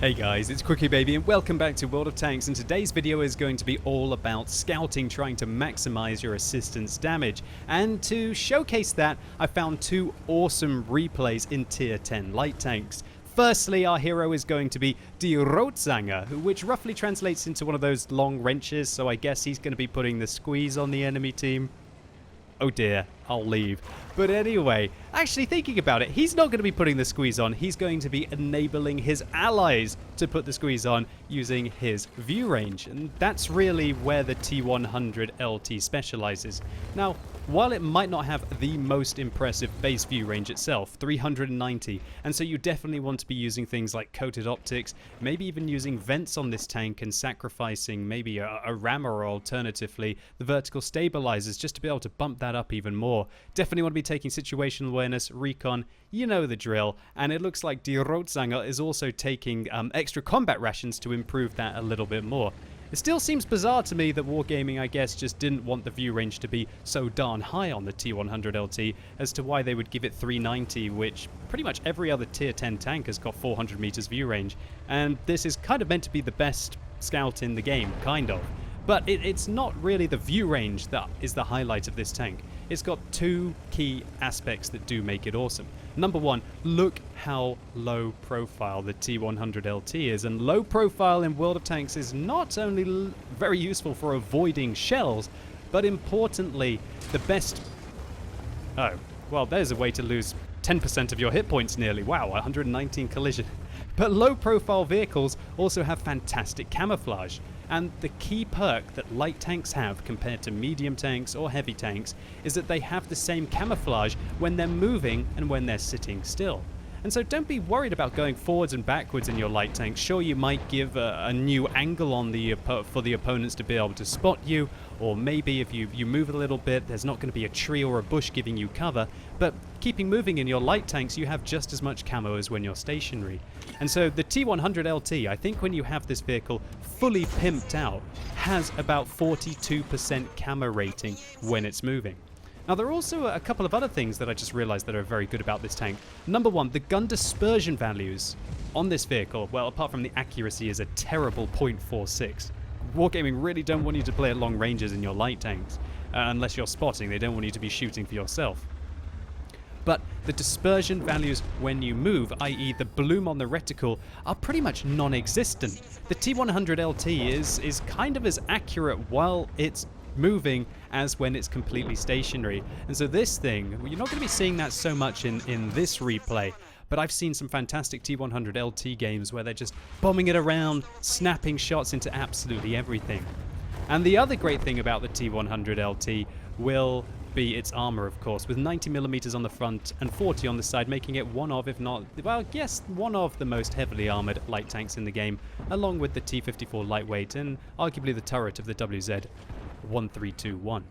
Hey guys, it's QuickyBaby and welcome back to World of Tanks, and today's video is going to be all about scouting, trying to maximize your assistance damage. And to showcase that, I found two awesome replays in tier 10 light tanks. Firstly, our hero is going to be Die Rotzanger, which roughly translates into one of those long wrenches, so I guess he's going to be putting the squeeze on the enemy team. Oh dear, I'll leave. But anyway, actually thinking about it, he's not going to be putting the squeeze on, he's going to be enabling his allies to put the squeeze on using his view range. And that's really where the T100 LT specializes. Now, while it might not have the most impressive base view range itself, 390, and so you definitely want to be using things like coated optics, maybe even using vents on this tank and sacrificing maybe a rammer or alternatively the vertical stabilizers just to be able to bump that up even more. Definitely want to be taking situational awareness, recon, you know the drill, and it looks like Die Rotzanger is also taking extra combat rations to improve that a little bit more. It still seems bizarre to me that Wargaming, I guess, just didn't want the view range to be so darn high on the T100 LT as to why they would give it 390, which pretty much every other tier 10 tank has got 400 meters view range. And this is kind of meant to be the best scout in the game, kind of. But it's not really the view range that is the highlight of this tank. It's got two key aspects that do make it awesome. Number one, look how low profile the T100 LT is. And low profile in World of Tanks is not only very useful for avoiding shells, but importantly, the best... Oh, well, there's a way to lose 10% of your hit points nearly. Wow, 119 collision. But low profile vehicles also have fantastic camouflage. And the key perk that light tanks have compared to medium tanks or heavy tanks is that they have the same camouflage when they're moving and when they're sitting still. And so don't be worried about going forwards and backwards in your light tanks. Sure, you might give a new angle on for the opponents to be able to spot you, or maybe if you move a little bit, there's not going to be a tree or a bush giving you cover, but keeping moving in your light tanks, you have just as much camo as when you're stationary. And so the T100 LT, I think when you have this vehicle fully pimped out, has about 42% camo rating when it's moving. Now, there are also a couple of other things that I just realized that are very good about this tank. Number one, the gun dispersion values on this vehicle, well, apart from the accuracy, is a terrible 0.46. Wargaming really don't want you to play at long ranges in your light tanks, unless you're spotting. They don't want you to be shooting for yourself. But the dispersion values when you move, i.e. the bloom on the reticle, are pretty much non-existent. The T100 LT is kind of as accurate while it's moving as when it's completely stationary. And so this thing, you're not going to be seeing that so much in this replay, but I've seen some fantastic T100 LT games where they're just bombing it around, snapping shots into absolutely everything. And the other great thing about the T100 LT will be its armor, of course, with 90mm on the front and 40 on the side, making it one of, if not, well, yes, one of the most heavily armored light tanks in the game, along with the T54 lightweight and arguably the turret of the WZ-1321.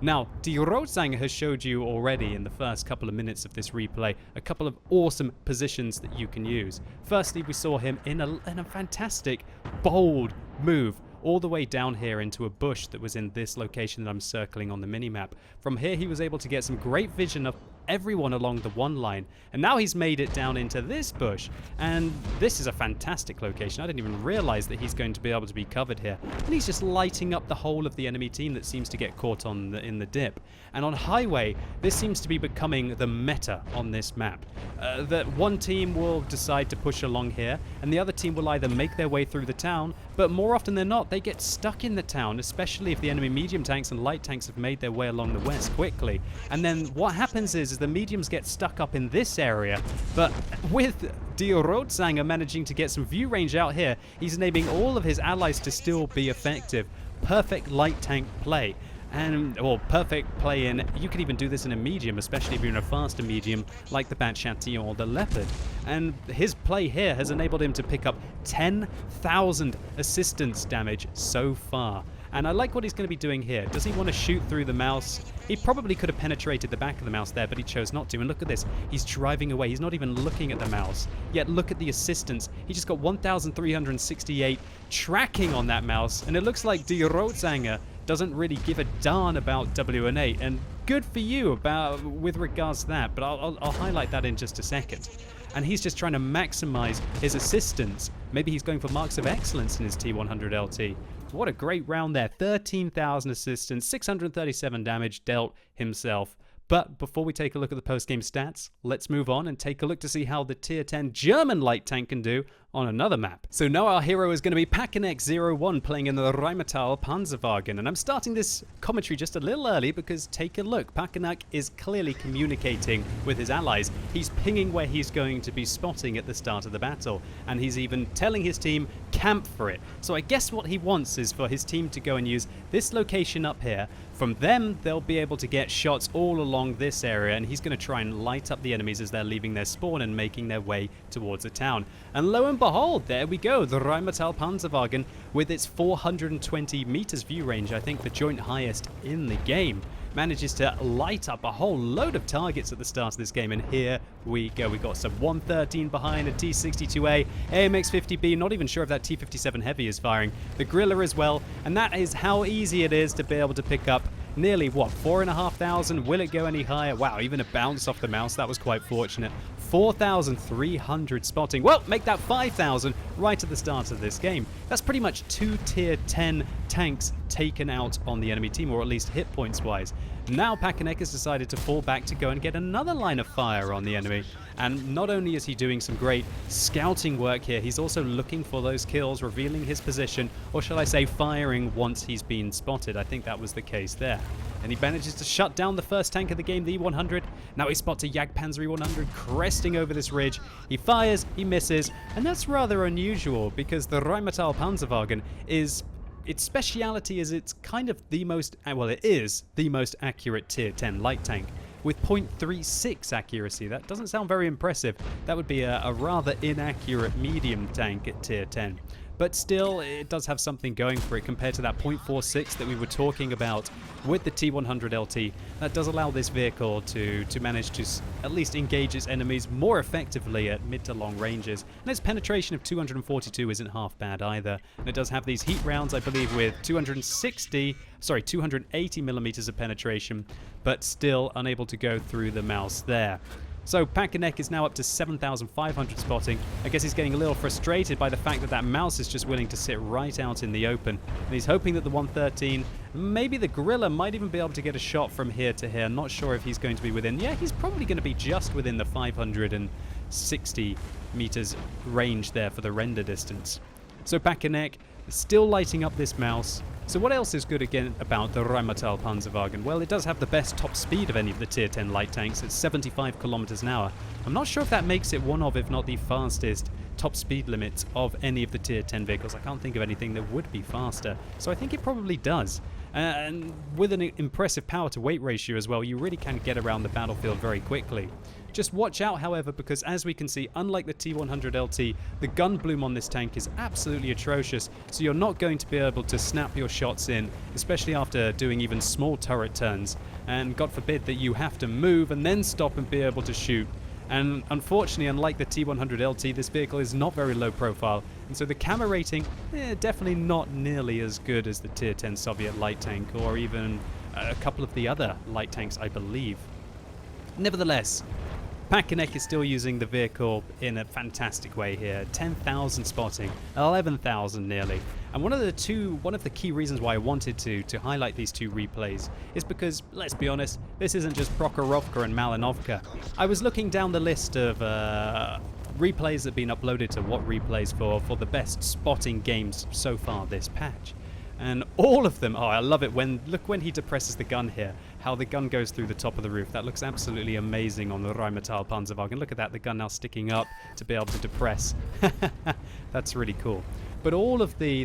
Now, Die Rotzanger has showed you already in the first couple of minutes of this replay a couple of awesome positions that you can use. Firstly, we saw him in a fantastic, bold move all the way down here into a bush that was in this location that I'm circling on the minimap. From here, he was able to get some great vision of everyone along the one line, and now he's made it down into this bush, and this is a fantastic location. I didn't even realize that he's going to be able to be covered here, and he's just lighting up the whole of the enemy team that seems to get caught in the dip. And on highway, this seems to be becoming the meta on this map, that one team will decide to push along here, and the other team will either make their way through the town, but more often than not, they get stuck in the town, especially if the enemy medium tanks and light tanks have made their way along the west quickly. And then what happens is the mediums get stuck up in this area, but with Die Rotzanger managing to get some view range out here, he's enabling all of his allies to still be effective. Perfect light tank play. Or perfect play in, you could even do this in a medium, especially if you're in a faster medium like the Bat Chatillon or the Leopard. And his play here has enabled him to pick up 10,000 assistance damage so far. And I like what he's going to be doing here. Does he want to shoot through the mouse? He probably could have penetrated the back of the mouse there, but he chose not to. And look at this. He's driving away. He's not even looking at the mouse. Yet look at the assistance. He just got 1,368 tracking on that mouse. And it looks like Die Rotzanger doesn't really give a darn about WN8, and good for you with regards to that, but I'll highlight that in just a second. and he's just trying to maximize his assistance. Maybe he's going for marks of excellence in his T100 LT. What a great round there. 13,000 assistance, 637 damage dealt himself. But before we take a look at the post-game stats, let's move on and take a look to see how the Tier 10 German light tank can do on another map. So now our hero is going to be Pakinek01 playing in the Rheinmetall Panzerwagen. And I'm starting this commentary just a little early because take a look. Pakinek is clearly communicating with his allies. He's pinging where he's going to be spotting at the start of the battle. And he's even telling his team, camp for it. So I guess what he wants is for his team to go and use this location up here. From them, they'll be able to get shots all along this area, and he's going to try and light up the enemies as they're leaving their spawn and making their way towards the town. And lo and behold, there we go, the Rheinmetall Panzerwagen with its 420 meters view range, I think the joint highest in the game, manages to light up a whole load of targets at the start of this game. And here we go. We got some 113 behind, a T62A, AMX-50B, not even sure if that T57 Heavy is firing, the Griller as well, and that is how easy it is to be able to pick up nearly, what, 4,500? Will it go any higher? Wow, even a bounce off the mouse, that was quite fortunate. 4,300 spotting. Well, make that 5,000 right at the start of this game. That's pretty much 2 Tier 10 tanks taken out on the enemy team, or at least hit points wise. Now Pakinek has decided to fall back to go and get another line of fire on the enemy. And not only is he doing some great scouting work here, he's also looking for those kills, revealing his position, or shall I say firing once he's been spotted. I think that was the case there. And he manages to shut down the first tank of the game, the E100. Now he spots a Jagdpanzer E100 cresting over this ridge. He fires, he misses, and that's rather unusual because the Rheinmetall Panzerwagen is... its speciality is it's kind of the most, well, it is the most accurate Tier 10 light tank with 0.36 accuracy. That doesn't sound very impressive. That would be a rather inaccurate medium tank at Tier 10. But still, it does have something going for it compared to that 0.46 that we were talking about with the T100 LT. That does allow this vehicle to manage to at least engage its enemies more effectively at mid to long ranges. And its penetration of 242 isn't half bad either. And it does have these heat rounds, I believe, with 280 millimeters of penetration, but still unable to go through the mouse there. So Pakinek is now up to 7,500 spotting. I guess he's getting a little frustrated by the fact that that mouse is just willing to sit right out in the open. And he's hoping that the 113, maybe the Gorilla might even be able to get a shot from here to here. Not sure if he's going to be within. Yeah, he's probably going to be just within the 560 meters range there for the render distance. So Pakinek still lighting up this mouse. So what else is good again about the Rheinmetall Panzerwagen? Well, it does have the best top speed of any of the Tier 10 light tanks at 75 kilometers an hour. I'm not sure if that makes it one of, if not the fastest, top speed limit of any of the Tier 10 vehicles. I can't think of anything that would be faster. So I think it probably does. And with an impressive power to weight ratio as well, you really can get around the battlefield very quickly. Just watch out, however, because as we can see, unlike the T100 LT, the gun bloom on this tank is absolutely atrocious, so you're not going to be able to snap your shots in, especially after doing even small turret turns, and God forbid that you have to move and then stop and be able to shoot. And unfortunately, unlike the T100 LT, this vehicle is not very low profile, and so the camera rating, definitely not nearly as good as the Tier 10 Soviet light tank, or even a couple of the other light tanks, I believe. Nevertheless, Pakinek is still using the vehicle in a fantastic way here. 10,000 spotting, 11,000 nearly. And one of the key reasons why I wanted to highlight these two replays is because, let's be honest, this isn't just Prokhorovka and Malinovka. I was looking down the list of replays that have been uploaded to What Replays for the best spotting games so far this patch. And all of them, oh, I love it look when he depresses the gun here, how the gun goes through the top of the roof. That looks absolutely amazing on the Rheinmetall Panzerwagen. Look at that, the gun now sticking up to be able to depress. That's really cool. But all of the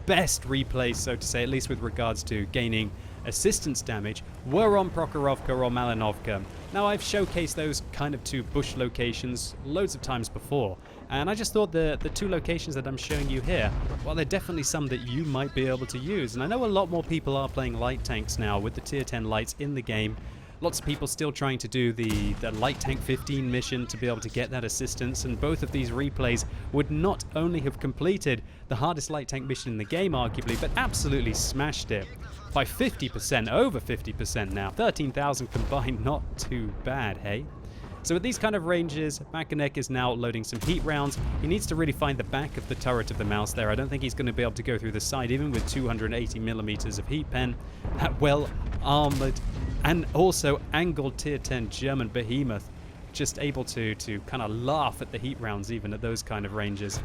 best replays, so to say, at least with regards to gaining assistance damage, were on Prokhorovka or Malinovka. Now, I've showcased those kind of two bush locations loads of times before, and I just thought the two locations that I'm showing you here, well, they're definitely some that you might be able to use. And I know a lot more people are playing light tanks now with the Tier 10 lights in the game. Lots of people still trying to do the Light Tank 15 mission to be able to get that assistance, and both of these replays would not only have completed the hardest light tank mission in the game, arguably, but absolutely smashed it by 50%, over 50% now. 13,000 combined, not too bad, hey? So at these kind of ranges, Mackinac is now loading some heat rounds. He needs to really find the back of the turret of the mouse there. I don't think he's going to be able to go through the side, even with 280 millimeters of heat pen. That well-armored and also angled tier 10 German behemoth, just able to kind of laugh at the heat rounds even at those kind of ranges.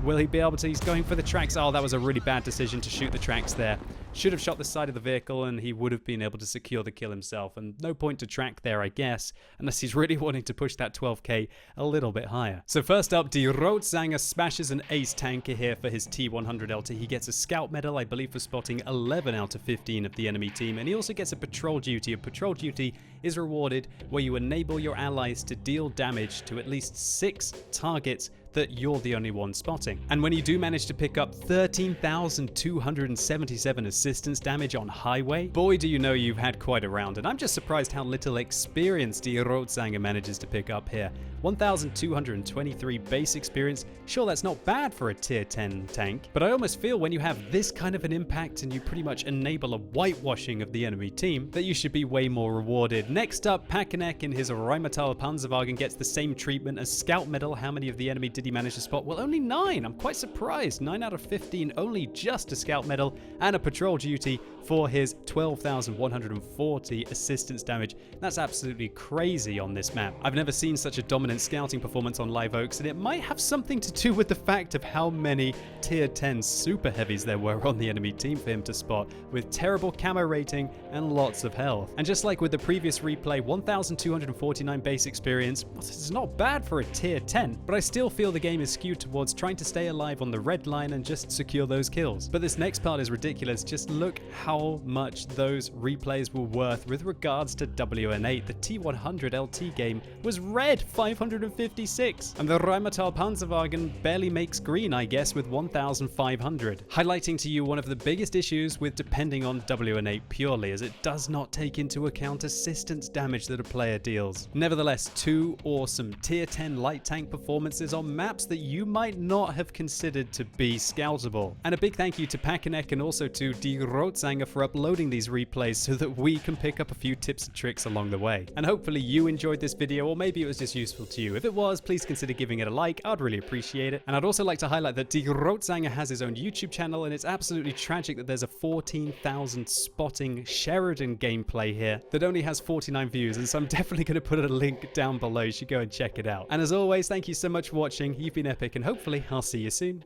Will he be able to? He's going for the tracks. Oh, that was a really bad decision to shoot the tracks there. Should have shot the side of the vehicle and he would have been able to secure the kill himself. And no point to track there, I guess, unless he's really wanting to push that 12k a little bit higher. So first up, Die Rotzanger smashes an ace tanker here for his T100 LT. He gets a scout medal, I believe, for spotting 11 out of 15 of the enemy team. And he also gets a patrol duty. A patrol duty is rewarded where you enable your allies to deal damage to at least 6 targets that you're the only one spotting. And when you do manage to pick up 13,277 assistance damage on highway, boy do you know you've had quite a round. And I'm just surprised how little experience Die Rotzanger manages to pick up here. 1,223 base experience. Sure, that's not bad for a tier 10 tank, but I almost feel when you have this kind of an impact and you pretty much enable a whitewashing of the enemy team, that you should be way more rewarded. Next up, Mackinac in his Rheinmetall Panzerwagen gets the same treatment as Scout Medal. How many of the enemy did he manage to spot? Well, only 9. I'm quite surprised. 9 out of 15, only just a Scout Medal and a patrol duty for his 12,140 assistance damage. That's absolutely crazy on this map. I've never seen such a dominant scouting performance on Live Oaks, and it might have something to do with the fact of how many tier 10 super heavies there were on the enemy team for him to spot, with terrible camo rating and lots of health. And just like with the previous replay, 1,249 base experience, this is not bad for a tier 10, but I still feel the game is skewed towards trying to stay alive on the red line and just secure those kills. But this next part is ridiculous. Just look how much those replays were worth with regards to WN8. The T100 LT game was red, 556, and the Rheinmetall Panzerwagen barely makes green, I guess, with 1,500. Highlighting to you one of the biggest issues with depending on WN8 purely, as it does not take into account assistance damage that a player deals. Nevertheless, 2 awesome tier 10 light tank performances on maps that you might not have considered to be scoutable. And a big thank you to Mackinac and also to Die Rotzanger for uploading these replays so that we can pick up a few tips and tricks along the way. And hopefully you enjoyed this video, or maybe it was just useful to you. If it was, please consider giving it a like. I'd really appreciate it. And I'd also like to highlight that Die Rotzanger has his own YouTube channel, and it's absolutely tragic that there's a 14,000 spotting Sheridan gameplay here that only has 49 views, and so I'm definitely going to put a link down below. You should go and check it out. And as always, thank you so much for watching. You've been epic, and hopefully I'll see you soon.